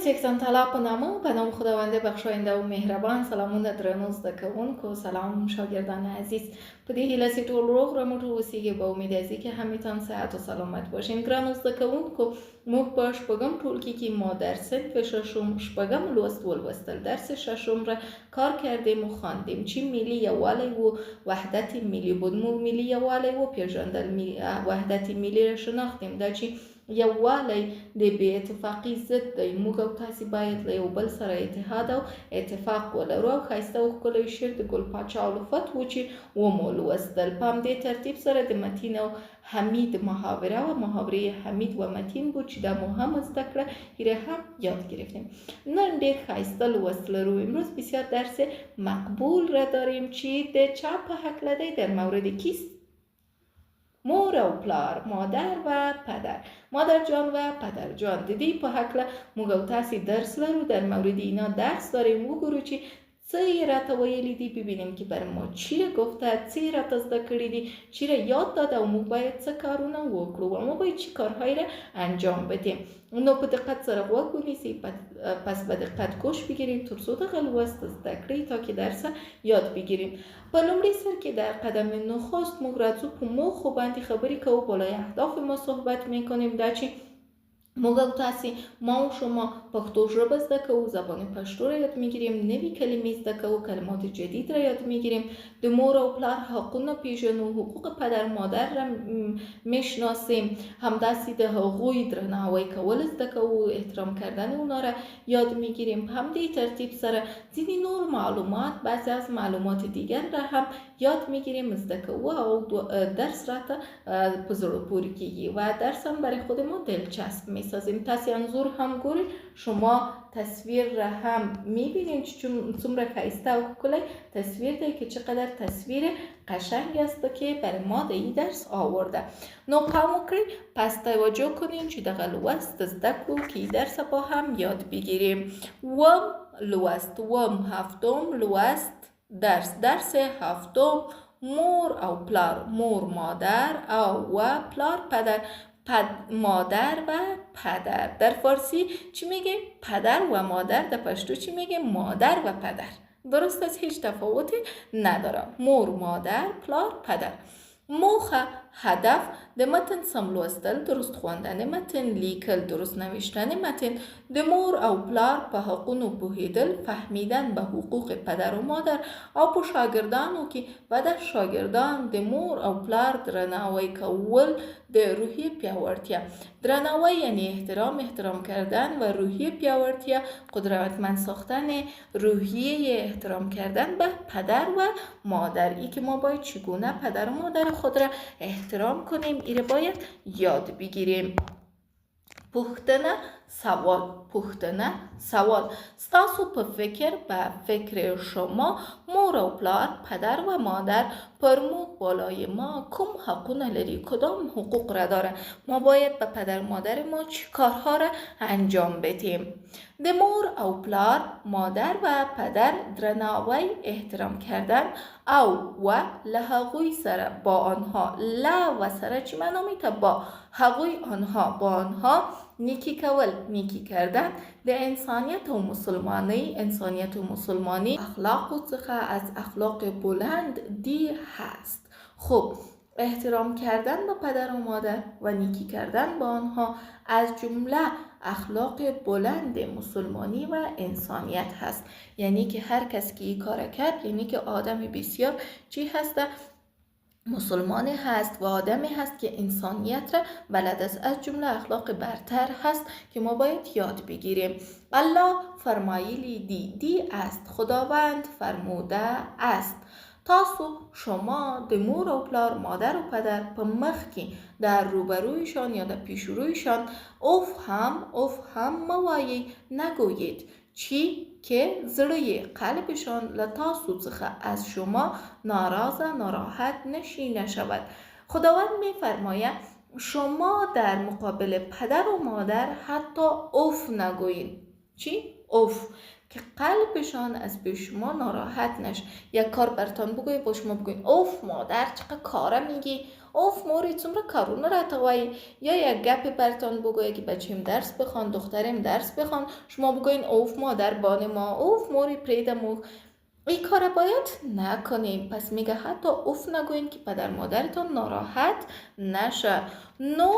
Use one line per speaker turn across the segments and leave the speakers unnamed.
درود یکسان طلا به نام خداوند بخشاینده و مهربان. سلامونه درنو زده کوونکو، سلام شاگردان عزیز. په دې هیله چې ټول روغ رمټ اوسئ به امید ازي کې همیتان صحت و سلامت باشین. ګرانو زده کوونکو، موږ په شپږم ټولګي کې ما در صنف ششم شپږم لوست ولوستل. درس ششم را کار کردیم و خواندیم. چی ملی یووالی و وحدت ملی بود. موږ ملی یووالی و پیژندل، وحدت ملی را شناختیم. دا چې یووالی د بې اتفاقی ضد دی. موږ او تاسې باید له یو بل سره اتحاد او اتفاق ولرو. او ښایسته او ښکلی شعر د ګل پاچا الفت و چې ومو لوستل. په همدې ترتیب سره د متین او حمید محاوره و محاوره حمید و متین بود چې دا مو هم زده کړه، ایره هم یاد گرفتیم. نن ډېر ښایسته لوست لرو. امروز بسیار درس مقبول را داریم چې د چا په هکله دی؟ در مورد کیست؟ مور او پلار، مادر و پدر، مادر جان و پدر جان. د دې په هکله موږ او تاسې درس لرو. در مورد اینا درس داریم. وګورو چې څه یې راته ویلي دي، ببینیم که بر ما چی را گفته، څه یې راته زده کړي دي، چی را یاد داده و موږ باید څه کارونه وکړو و ما باید چی کارهایی را انجام بدیم. نو په دقت سره غوږ ونیسئ، پس به دقت گوش بگیرید تر څو دغه لوست زده کړئ تا که درس یاد بگیریم. په لومړي سر کې در قدم نخست موږ راځو په موخو باندې خبرې کوو. بالای اهداف ما صحبت میکنیم. دا چې موږ او تاسې، ما و شما پښتو ژبه زده کوو، زبان پښتو را یاد میگیریم، نوې کلمې زده کوو، کلمات جدید را یاد میگیریم، د مور او پلار حقونه پیژنو، حقوق پدر مادر را میشناسیم، همداسې د هغوی درناوی کول زده کوو، احترام کردن اونا را یاد میگیریم. په همدې ترتیب سره ځینې نور معلومات، بعضی از معلومات دیگر را هم یاد میگیریم، زده کوو او درس راته په زړه پورې کیږي و درس هم برای خود ما دلچسب میسازیم. تاسې انظور هم گورید، شما تصویر را هم میبینید چون څومره ښایسته او ښکلی تصویر دی که چقدر تصویر قشنگ است که برای ما د این درس آورده. نو پام وکړئ، پس توجه کنیم چې دغه لوست زده کړو که این درس با هم یاد بگیریم. وم لوست، وم هفتم لوست درس هفتم. مور او پلار، مور مادر او و پلار پدر، مادر و پدر. در فارسی چی میگه؟ پدر و مادر. در پشتو چی میگه؟ مادر و پدر. درست است، هیچ تفاوتی نداره. مور مادر، پلار پدر. موخه، هدف د متن سم لوستل، درست خواندن متن، لیکل، درست نوشتن متن، د مور او پلار په حقونو پوهیدل، فهمیدن به حقوق پدر و مادر او په شاگردانو کې و د شاگردان د مور او پلار درناوی کول، د روحیه پیاوړتیا. درناوی یعنی احترام کردن و روحیه پیاوړتیا، قدرتمند ساختن روحیه احترام کردن به پدر و مادر. ای که ما باید چگونه پدر و مادر خود را احترام کنیم، ایره باید یاد بگیریم. پوښتنه سوال. ستاسو په فکر شما مور او پلار، پدر و مادر پر موږ بالای ما کوم حقونه لري؟ کدام حقوق را داره؟ ما باید به پدر مادر ما چی کارها را انجام بدیم؟ د مور او پلار، مادر و پدر درناوی، احترام کردن او و لهغوی سره با آنها، و سره چی معنا میته؟ با هغوی، آنها، با آنها نیکی کول، نیکی کردن د انسانیت و مسلمانی اخلاق څخه از اخلاق بلند دی هست. خب احترام کردن به پدر و مادر و نیکی کردن با آنها از جمله اخلاق بلند مسلمانی و انسانیت هست. یعنی که هر کس که این کار کرد، یعنی که آدم بسیار چی هست؟ مسلمان هست و آدمی هست که انسانیت را بلد است. از جمله اخلاق برتر هست که ما باید یاد بگیریم. الله فرمایلی دی است، خداوند فرموده است. تاسو، شما د مور او پلار، مادر و پدر په مخ کې در روبرویشان یا در پیشرویشان اوف هم موایی، نگویید. چی؟ که زړه قلبشان له تاسو څخه از شما ناراحت نشود. خداوند میفرماید شما در مقابل پدر و مادر حتی اوف نگویید. چی؟ اوف، که قلبشان از به شما ناراحت نشه. یک کار برتان بگوی با شما بگوین اوف مادر چقدر کاره میگی، اوف موری چمره کارونه راتوایی. یا یک گپ برتان بگوی که بچیم درس بخوان، دخترم درس بخوان، شما بگوین اوف مادر بان ما، اوف موری پریدمو. این کار باید نکنیم. پس میگه حتی اوف نگوین که پدر مادرتان ناراحت نشه. نو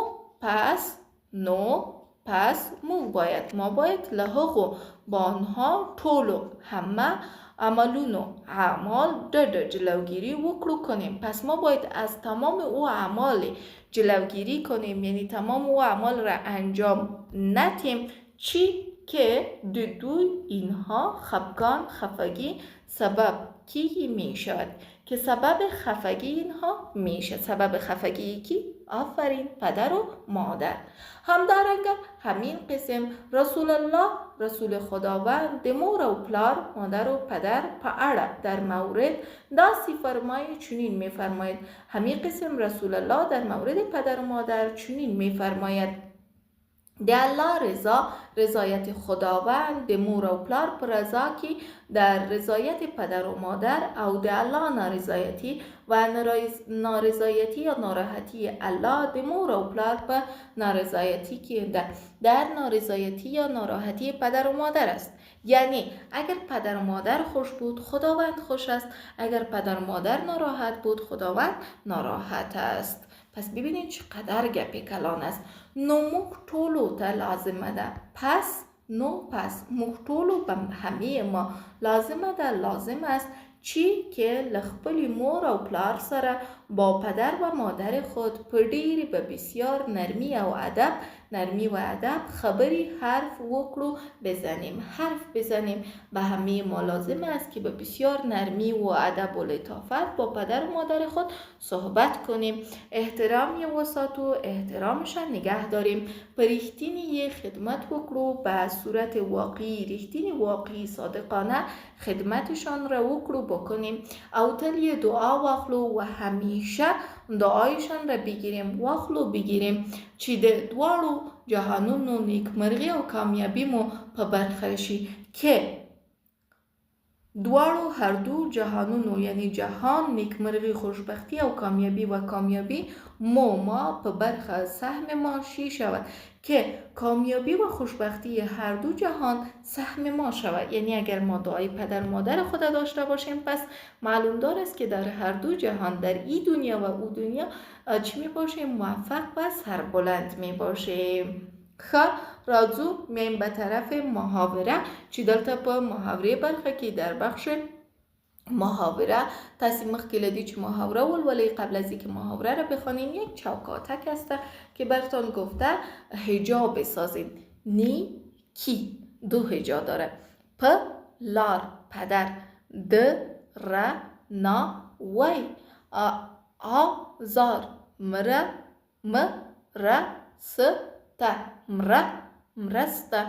پس ما باید لحقو با آنها طولو همه عملون و اعمال جلوگیری وکړو کنیم. پس ما باید از تمام او اعمال جلوگیری کنیم، یعنی تمام او اعمال را انجام ندیم چی که دوی اینها خفگی سبب کی می شود، که سبب خفگی اینها میشه. سبب خفگی کی؟ آفرین، پدر و مادر. همدارنگه همین قسم رسول الله، رسول خداوند، مور و پلار، مادر و پدر په اړه در مورد داسی فرمایي چنین میفرماید. همین قسم رسول الله در مورد پدر و مادر چنین میفرماید: د الله رضا، رضایت خداوند، د مور و پلار پر رضا کی در رضایت پدر و مادر، او د الله نارضایتی و نارضایتی یا ناراحتی الله د مور و پلار پر نارضایتی کی در نارضایتی یا ناراحتی پدر و مادر است. یعنی اگر پدر و مادر خوش بود خداوند خوش است، اگر پدر و مادر ناراحت بود خداوند ناراحت است. پس ببینید چقدر گپ کلان است. نو مختولو تا لازمه ده. پس مختولو به همه ما لازمه ده، لازم است چی که لخپلی مور او پلار سره با پدر و مادر خود پدیری به بسیار نرمی و ادب خبری حرف وکړو بزنیم. به همه ما لازم است که به بسیار نرمی و ادب و لطافت با پدر و مادر خود صحبت کنیم، احترام وساتو احترامشان نگه داریم، پریختینی خدمت وکړو به صورت واقعی صادقانه خدمتشان را وکړو بکنیم، او تل دعا واخلو و همیشه دعایشان را بگیریم چې د دواړو جهانونو نیکمرغي او کامیابی مو په برخه شي، که دواړو هر دو جهانونو یعنی جهان نیکمرغی خوشبختی او کامیابی ما په برخه سهم ما شود، که کامیابی و خوشبختی هر دو جهان سهم ما شود. یعنی اگر ما دعای پدر مادر خود داشته باشیم پس معلوم دار است که در هر دو جهان، در این دنیا و او دنیا چی می باشیم؟ موفق و سربلند می باشیم. راځو میم به طرف محاوره چې دلته په محاوره برخه کې در بخش محاوره تاسو مخکې لدی چې محاوره ولولئ. قبل از اینکه محاوره را بخوانیم یک چوکاتک است که براتون گفته هجا بسازید. نی کی دو هجا داره: پ لار پدر، د ر نا وی، آ زار مره م ر س ته مرسته.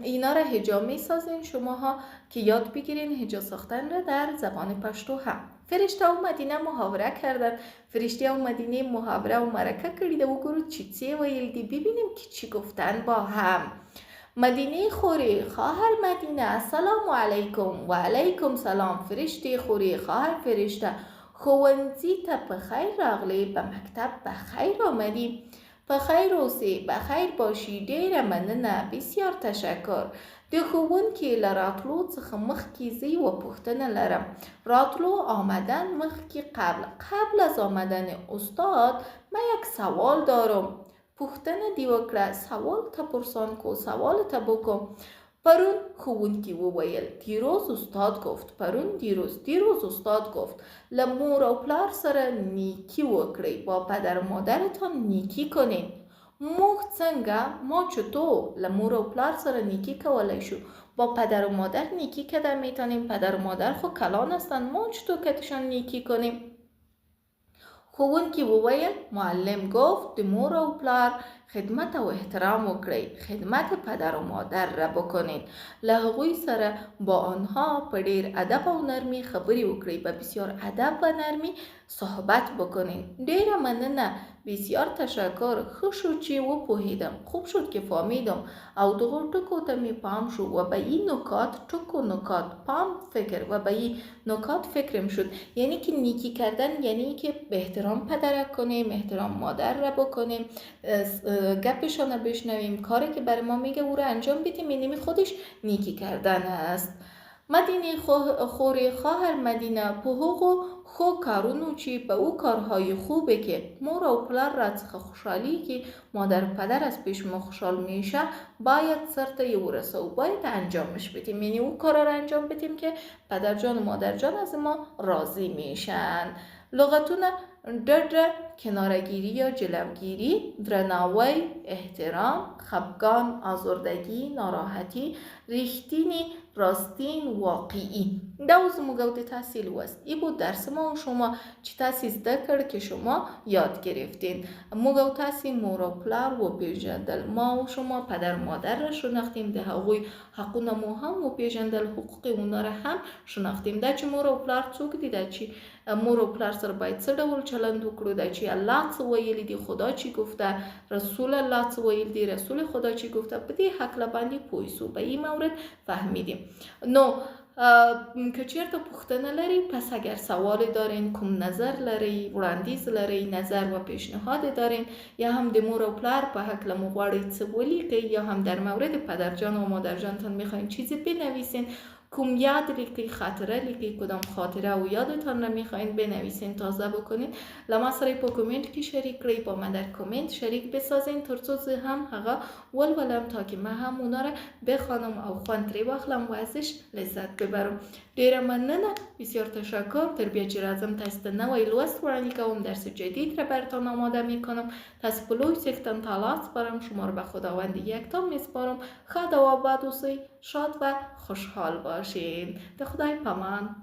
اینا را هجا می سازین شما ها که یاد بگیرین هجا ساختن را در زبان پشتو هم. فرشته و مدینه محاوره کردن. فرشته و مدینه محاوره و مرکه کردی و گرو چی ویل دی. ببینیم که چی گفتن با هم. مدینه خوری خواهر مدینه سلام علیکم. و علیکم سلام. فرشته خوری خواهر فرشته خوونزی تا بخیر راغلی، به مکتب بخیر آمدی. بخیر اوسی، بخیر باشی، ډیره مننه، بسیار تشکر. د ښوونکي له راتلو څخه مخکې زه یوه پوښتنه لرم. راتلو آمدن مخکې قبل از آمدن استاد من یک سوال دارم. پوښتنه دی وکړه، سوال ته پرسان کو، سوال ته بکن. پرون ښوونکي وویل، دیروز استاد گفت. پرون دیروز استاد گفت له مور او پلار سره نیکی وکړئ، با پدر و مادرتان نیکی کنین. موږ څنګه، ما چطور له مور او پلار سره نیکی کولای شو؟ با پدر و مادر نیکی کردن میتونیم. پدر و مادر خو کلان هستن، ما چطور کتشان نیکی کنیم؟ ښوونکي وویل، معلم گفت د مور او پلار خدمت او احترام وکړئ، خدمت پدر و مادر را بکنید، له هغوی سره با آنها په ډیر ادب او نرمي خبرې وکړئ، په بسیار ادب و نرمي صحبت بکنید. ډیره مننه، بسیار تشکر. ښه شد چې وپوهیدم، خوب شد که فهمیدم او دغو ټکو ته می پام شو و به این نکات ټکو نکات پام فکر و به این نکات فکرم شد. یعنی که نیکی کردن یعنی که به احترام پدر کنیم، احترام مادر را بکنیم، گپشان را بشنویم، کاری که برای ما میگه او را انجام بدیم، اینمی خودش نیکی کردن است. مدینه خوری خواهر مدینه په هغو خو کارونو چې په او کارهای خوبه که مور او پلار را څخه خوشحالی که مادر پدر از پیش ما خوشحال میشه باید سرته یه ورسه و باید انجامش بدیم. یعنی او کارا را انجام بدیم که پدر جان و مادر جان از ما راضی میشن. لغتونه ډډ، کنارگیری یا جلوگیری، درناوی، احترام، خفگان، آزردگی، ناراحتی، ریښتینی، راستین، واقعی. دا اوس زموږ د تحصیل وست. ای بود درس ما و شما چې تاسې زده کړ که شما یاد گرفتین. موږ او تاسې مور او پلار وپیژندل، ما و شما پدر مادر را شناختیم، د هغوی حقونه مو هم وپیژندل، حقوق اونا را هم شناختیم. دا چې مور او پلار څوک دي، دا چې مور و پلار سره باید څه ډول چلند وکړو، دا چې الله څه ویلی دی، خدا چی گفته، رسول الله څه ویل دی، رسول خدا چی گفته، په دې حق باندې پوه سو، په این مورد فهمیدیم. نو که چیرته پوښتنه لري، پس اگر سوال دارین، کوم نظر لري، وړاندیز لري، نظر و پیشنهاد دارین، یا هم د مور او پلار په حق مو غواړئ څه ولیکئ، یا هم در مورد پدرجان و مادرجانتان میخواین چیزی بنویسین، کوم یاد لیکي، خاطره لیکي، کدام خاطره و یادتان را میخواین بنویسین، تازه بکنین، لما سره په کومنت کې شریک کړئ، با من در کومنت شریک بسازین ترڅو زه هم هغه ولولم تا که من هم اونا را بخوانم او خوند ترې واخلم و ازش لذت ببرم. ډیره مننه، بسیار تشکر. تر بیا چې راځم تاسو ته نوی لوست وړاندې کوم، درس جدید را براتان آماده میکنم. تاسو په لوی څښتن تعالی سپارم، شما را به خداوند یکتا میسپارم. ښه و آباد اوسئ، شاد و خوشحال باشین. به خدای پامان.